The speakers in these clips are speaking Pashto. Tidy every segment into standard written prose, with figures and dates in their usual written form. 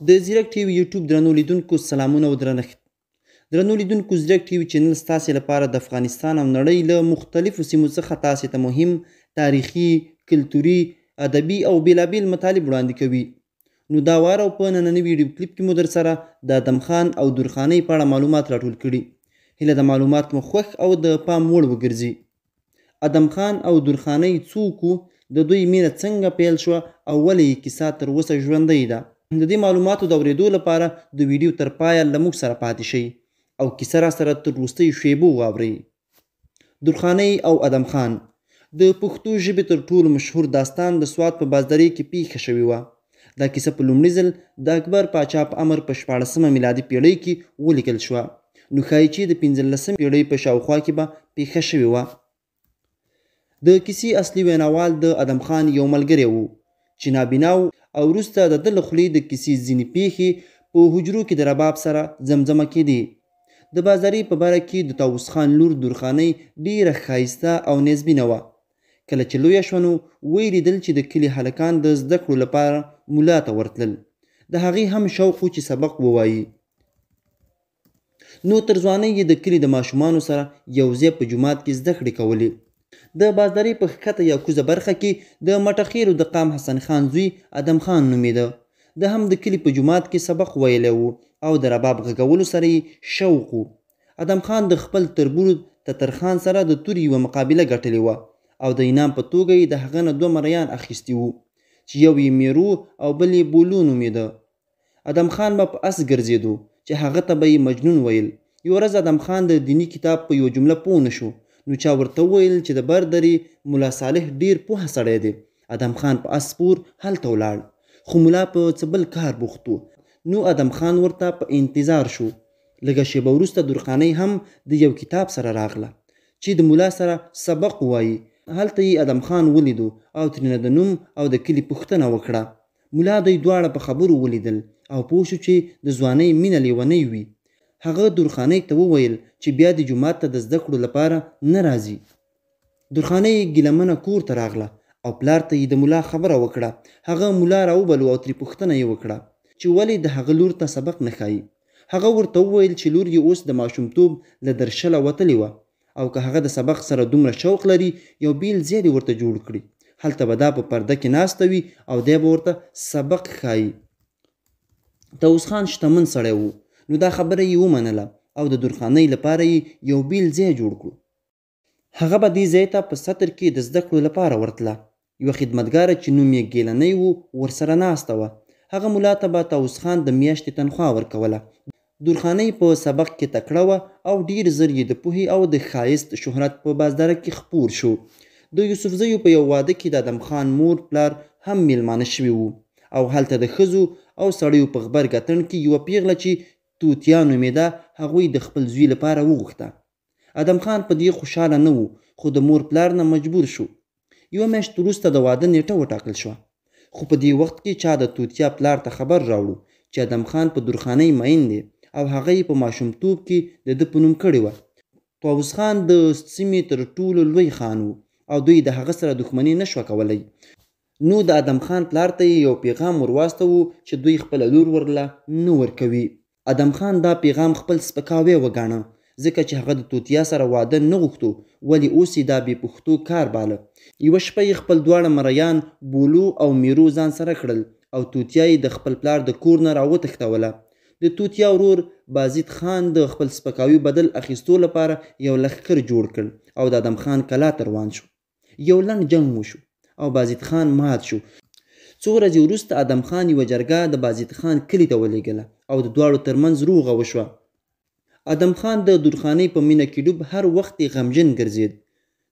د زیرک ټي وي یوټیوب درنو لیدونکو سلامونه او درنښت. درنو لیدونکو زیرک ټي وي چینل ستاسې لپاره د افغانستان او نړۍ له مختلفو سیمو څخه تاسې ته مهم تاریخي، کلتوري، ادبي او بېلابېل مطالب وړاندې کوي. نو دا وار او په ننني ویډیو کلیپ کې مو در سره د ادم خان او درخانۍ په اړه معلومات راټول کړي. هیله د معلومات مو خوښ او د پام وړ وګرځي. ادم خان او درخانۍ څوک وو؟ د دوی مینه څنګه پیل شوه او ولې یې کیسه تر اوسه ژوندۍ ده؟ د دې معلوماتو د اورېدو لپاره د ویډیو تر پایه له موږ سره پاتې شئ او کیسه راسره تر وروستیو شیبو واورئ. درخانۍ او ادم خان د پښتو ژبې تر ټولو مشهور داستان د سوات په بازدرۍ کې پیښه شوې وه. دا کیسه په لومړي ځل د اکبر پاچا په امر په 14مه میلادي پیړۍ کې ولیکل شوه. نو ښایي چې د 15مې پیړۍ په شاوخوا کې به پیښه شوې وه. د کیسې اصلي ویناوال د ادم خان یو ملګری و چې نابینا و او وروسته د ده له خولې د کیسې ځینې پیښې په حجرو کې د رباب سره زمزمه کېدې. د بازارۍ په باره کې د طاووس خان لور درخانۍ ډېره ښایسته او نېزبینه وه. کله چې لویه شوه نو ویې لیدل چې د کلي هلکان د زده کړو لپاره ملا ته ورتلل. د هغې هم شوق و چې سبق ووایي. نو تر ځوانۍ یې د کلي د ماشومانو سره یو ځای په جومات کې زده کړې کولې. د بازدرۍ په ښکته یا کوزه برخه کې د مټخیرو د قام حسن خان زوی ادم خان نومېده. د هم د کلي په جومات کې سبق ویلی و او د رباب غږولو سره یې شوق و. ادم خان د خپل تربور تترخان سره د تورې یوه مقابله ګټلې وه او د انعام په توګه یې د هغه نه 2 مریان اخیستي وو چې یو یې میرو او بل یې بولو نومېده. ادم خان به په اس ګرځېدو چې هغه ته به یې مجنون ویل. یوه ورځ ادم خان د دیني کتاب په یوه جمله پوه نه شو. نو چا ورته وویل چې د بردرې ملا صالح ډیر پوهه سړی دی. ادم خان په اس سپور هلته ولاړ خو ملا په څه بل کار بوخت و. نو ادم خان ورته په انتظار شو. لږه شیبه وروسته درخانۍ هم د یو کتاب سره راغله چې د ملا سره سبق ووایي. هلته یې ادم خان ولیدو او ترېنه د نوم او د کلي پوښتنه وکړه. ملا دوی دواړه په خبرو ولیدل او پوه شو چې د ځوانۍ مینه لیونۍ وي. هغه درخانۍ ته وویل چې بیا د جومات ته د زده کړو لپاره نه راځي. درخانۍ ګیلمنه کور ته راغله او پلار ته یې د ملا خبره وکړه. هغه ملا راوبلو او ترې پوښتنه یې وکړه چې ولې د هغه لور ته سبق نه ښایي. هغه ورته وویل چې لور یې اوس د ماشومتوب له درشله وتلې وه او که هغه د سبق سره دومره شوق لري یو بیل ځای دې ورته جوړ کړي. هلته به دا په پرده کې ناسته وي او دی به ورته سبق ښایي. طاووس خان شتمن سړی و. نو دا خبره یې ومنله او د درخانۍ لپاره یې یو بیل ځای جوړ کړو. هغه به دې ځای ته په سطر کې د زده کړو لپاره ورتله. یوه خدمتګاره چې نوم یې ګیلنۍ و ورسره ناسته وه. هغه ملا ته به طاووس خان د میاشتې تنخوا ورکوله. درخانۍ په سبق کې تکړه وه او ډېر زر یې د پوهې او د ښایست شهرت په بازداره کې خپور شو. د یوسفزیو په یو واده کې د ادم خان مور پلار هم میلمانه شوي وو او هلته د ښځو او سړیو په غبرګ اتڼ کې یوه پیغله چې توتیا نومېده هغوی د خپل زوی لپاره وغوښته. ادم خان په دې خوشحاله نه و خو د مور پلار نه مجبور شو. یوه میاشت وروسته د واده نیټه وټاکل شوه خو په دې وخت کې چا د توتیا پلار ته خبر راوړو چې ادم خان په درخانۍ مین دی او هغه یې په ماشومتوب کې د ده په نوم کړې وه. طاووس خان د سیمې تر ټولو لوی خان و او دوی د هغه سره دښمني نه شوه کولی. نو د ادم خان پلار ته یو پیغام ورواستوو چې دوی خپله لور ورله نه ورکوي. ادم خان دا پیغام خپل سپکاوی وګاڼه ځکه چې هغه د توتیا سره واده نه غوښتو ولې اوس یې دا بې پښتو کار باله. یوه شپه یې خپل دواړه مریان بولو او میرو ځان سره کړل او توتیا یې د خپل پلار د کور نه راوتښتوله. د توتیا ورور بازید خان د خپل سپکاوي بدل اخیستو لپاره یو لښکر جوړ کړ او د ادم خان کلا ته روان شو. یو لنډ جنګ وشو او بازید خان مات شو. څو ورځې وروسته ادم خان یوه جرګه د بازید خان کلي ته ولېږله او د دواړو ترمنځ روغه وشوه. ادم خان د درخانۍ په مینه کې ډوب هر وخت یې غمجن ګرځېد.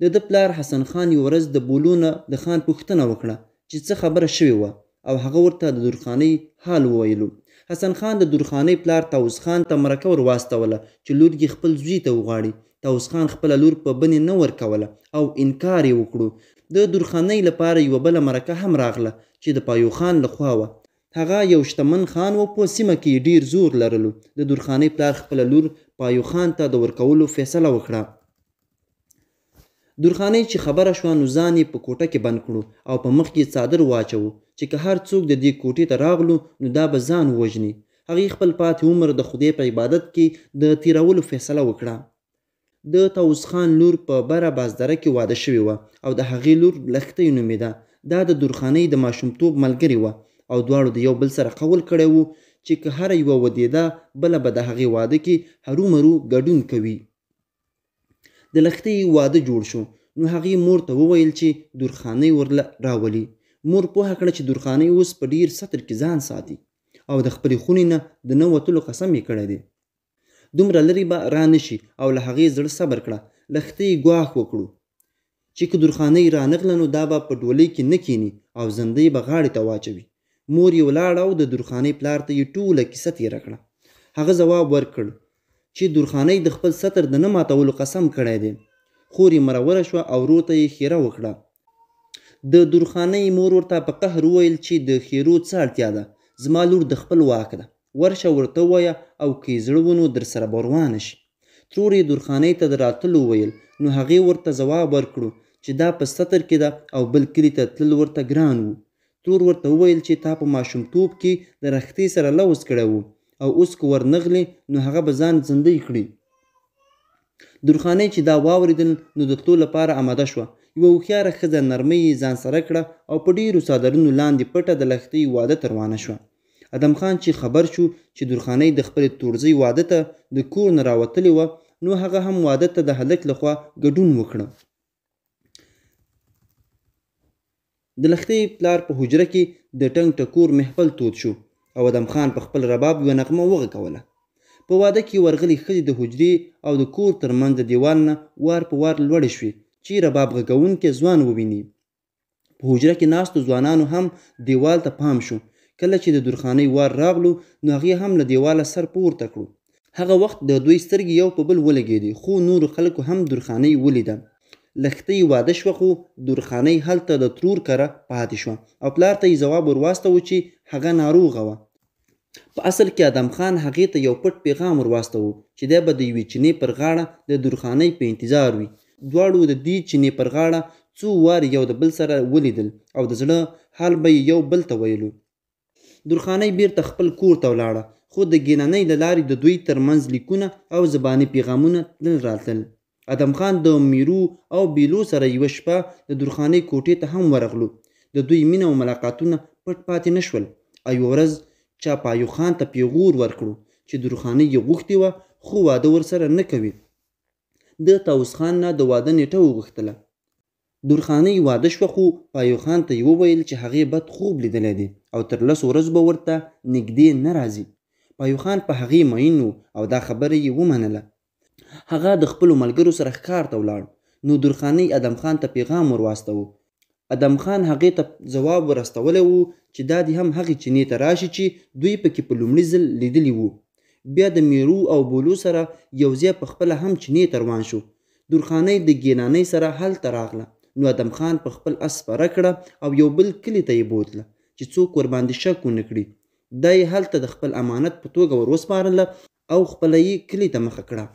د ده پلار حسن خان یوه ورځ د بولو نه د خان پوښتنه وکړه چې څه خبره شوې وه او هغه ورته د درخانۍ حال وویلو. حسن خان د درخانۍ پلار طاووس خان ته مرکه ور واستوله چې لور یې خپل زوی ته وغواړي. طاووس خان خپله لور په بنې نه ورکوله او انکار یې وکړو. د درخانۍ لپاره یوه بله مرکه هم راغله چې د پایو خان لخوا وه. هغه یو شتمن خان و په سیمه کې ډیر زور لرلو. د درخانۍ پلار خپله لور پایو خان ته د ورکولو فیصله وکړه. درخانۍ چې خبره شوه نو ځان یې په کوټه کې بند کړو او په مخ کې څادر واچوو چې که هر څوک د دې کوټې ته راغلو نو دا به ځان ووژني. هغې خپل پاتې عمر د خدای په عبادت کې د تیرولو فیصله وکړه. د طاووس خان لور په بره بازدره کې واده شوې وه او د هغې لور لښتۍ نومېده. دا د درخانۍ د ماشومتوب ملګرې وه او دواړو د یو بل سره قول کړی و چې که هره یوه ودېده بله به د هغې واده کې هرومرو ګډون کوي. د لښتۍ واده جوړ شو نو هغې مور ته وویل چې درخانۍ ورله راولي. مور پوهه کړه چې درخانۍ اوس په ډیر ستر کې ځان ساتي او د خپلې خونې نه د نه وتلو قسم یې کړی دی. دومره لرې به را نشي او له هغې زړه صبر کړه. لښتۍ ګواښ وکړو چې که درخانۍ رانغله نو دا به په ډولۍ کې نه کیني او زندۍ به غاړې ته واچوي. مور یې ولاړه او د درخانۍ پلار ته یې ټوله کیسه تېره کړه. هغه ځواب ورکړ چې درخانۍ د خپل ستر د نه ماتولو قسم کړی دی. خور یې مروره شوه او ورور ته یې ښېره وکړه. د درخانۍ مور ورته په قهر وویل چې د ښېرو څه اړتیا ده، زما لور د خپل واک ده، ورشه ورته ووایه او که یې زړه ونو در سره به روانه شي. ترور یې درخانۍ ته د راتللو وویل نو هغې ورته ځواب ورکړو چې دا په ستر کې ده او بل کلي ته تلل ورته ګران وو. ترور ورته وویل چې تا په ماشومتوب کې د رختې سره لوز کړی وو او اوس که ورنغلې نو هغه به ځان زندۍ کړي. درخانۍ چې دا واورېدل نو د تلو لپاره آماده شوه. یوه هوښیاره ښځه نرمۍ یې ځان سره کړه او په ډېرو څادرونو لاندې پټه د لښتۍ واده ته روانه شوه. ادم خان چې خبر شو چې درخانۍ د خپلې تورزۍ واده ته د کور نه راوتلې وه نو هغه هم واده ته د هلک لخوا ګډون وکړه. د لښتۍ پلار په حجره کې د ټنګ ټکور محفل تود شو او ادم خان په خپل رباب یوه نغمه وغږوله. په واده کې ورغلې ښځې د حجرې او د کور ترمنځ د دیوال نه وار په وار لوړې شوې چې رباب غږونکی ځوان وویني. په حجره کې ناستو ځوانانو هم دیوال ته پام شو. کله چې د درخانۍ وار راغلو نو هغې هم له دیواله سر پورته کړو. هغه وخت د دوی سترګې یو په بل ولګېدې خو نورو خلکو هم درخانۍ ولیده. لښتۍ واده شوه خو درخانۍ هلته د ترور کره پاتې شوه او پلار ته یې ځواب ورواستوه چې هغه ناروغه وه. په اصل کې ادم خان هغې ته یو پټ پیغام ورواستوه چې دی به د یوې چینې پر غاړه د درخانۍ په انتظار وي. دواړو د دې چینې پر غاړه څو وار یو د بل سره ولیدل او د زړه حال به یې یو بل ته ویلو. درخانۍ بیرته خپل کور ته ولاړه خو د ګیننۍ له لارې د دوی ترمنځ لیکونه او زباني پیغامونه تلل راتلل. ادم خان د میرو او بیلو سره یوه شپه د درخانۍ کوټې ته هم ورغلو. د دوی مینه او ملاقاتونه پټ پاتې نه شول او یوه ورځ چا پایو خان ته پیغور ورکړو چې درخانۍ یې غوښتې وه خو واده ورسره نه کوي. د طاووس خان نه د واده نیټه وغوښتله. درخانۍ واده شوه خو پایو خان ته یې وویل چې هغې بد خوب لیدلی دی او تر 10 ورځو به ورته نږدې نه راځي. پایو خان په هغې مین و او دا خبره یې ومنله. هغه د خپلو ملګرو سره ښکار ته ولاړ نو درخانۍ ادم خان ته پیغام ورواستوه. ادم خان هغې ته ځواب ورستولی و چې دا دې هم هغې چینې ته راشي چې دوی پکې په لومړي ځل لیدلي وو. بیا د میرو او بولو سره یو ځای په خپله هم چینې ته روان شو. درخانۍ د ګینانۍ سره هلته راغله نو ادم خان په خپل اس سپره کړه او یو بل کلي ته یې بوتله چې څوک ورباندې شک ونه کړي. دا یې هلته د خپل امانت په توګه ور وسپارله او خپله یې کلي ته مخه کړه.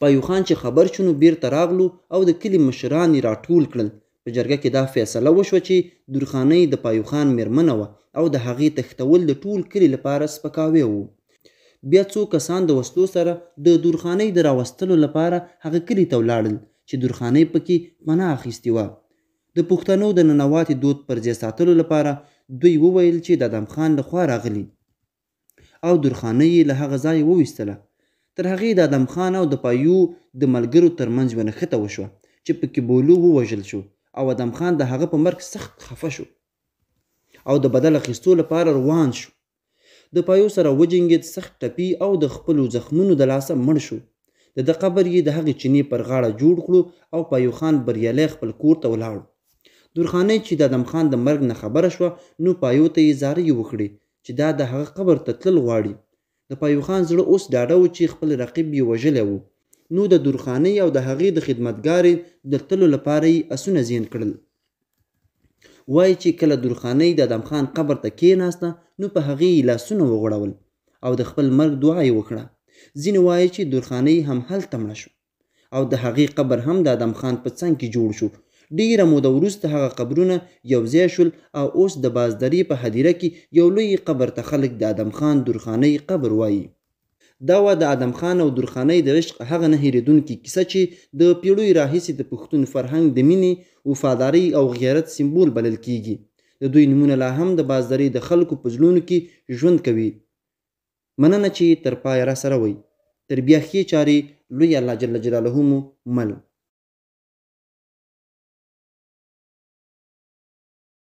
پایو خان چې خبر شو نو بیرته راغلو او د کلي مشران یې راټول کړل. په جرګه کې دا فیصله وشوه چې درخانۍ د پایو خان میرمنه وه او د هغې تښتول د ټول کلي لپاره سپکاوی و. بیا څو کسان د وسلو سره د درخانۍ د راوستلو لپاره هغه کلي ته ولاړل چې درخانۍ پکې پناه اخیستې وه. د پښتنو د ننواتې دود پر ځای ساتلو لپاره دوی وویل چې د ادم خان لخوا راغلي او درخانۍ یې له هغه ځایه وویستله. تر هغې د ادم خان او د پایو د ملګرو ترمنځ یوه نښته وشوه چې پکې بولو ووژل شو او ادم خان د هغه په مرګ سخت خفه شو او د بدل اخیستو لپاره روان شو. د پایو سره وجنګېد، سخت ټپي او د خپلو زخمونو د لاسه مړ شو. د ده قبر یې د هغې چینې پر غاړه جوړ کړو او پایو خان بریالی خپل کور ته ولاړ. درخانۍ چې د ادم خان د مرګ نه خبره شوه نو پایو ته یې زارۍ وکړې چې دا د هغه قبر ته تلل غواړي. د پایو خان زړه اوس ډاډه و چې خپل رقیب یې وژلی و. نو د درخانۍ او د هغې د خدمتګارې د تللو لپاره یې اسونه زین کړل. وایي چې کله درخانۍ د ادم خان قبر ته کېناسته نو په هغې یې لاسونه وغوړول او د خپل مرګ دعا یې وکړه. ځینې وایي چې درخانۍ هم هلته مړه شو او د هغې قبر هم د ادم خان په څنګ کې جوړ شو. ډیره موده وروسته هغه قبرونه یو ځای شول او اوس د بازدري په هدیره کې یو لوی قبر ته خلک د ادم خان درخانۍ قبر وایي. دا وه د ادم خان او درخانۍ د عشق هغه نه هېرېدونکې کیسه چې د پیړیو راهیسې د پښتون فرهنګ د مینې، وفادارۍ او غیرت سمبول بلل کیږي. د دوی نومونه لا هم د بازدرۍ د خلکو په زړونو کې ژوند کوي. مننه چې تر پایه را سره وئ. تر بیا ښې چارې لوی الله جل جلاله مو مل.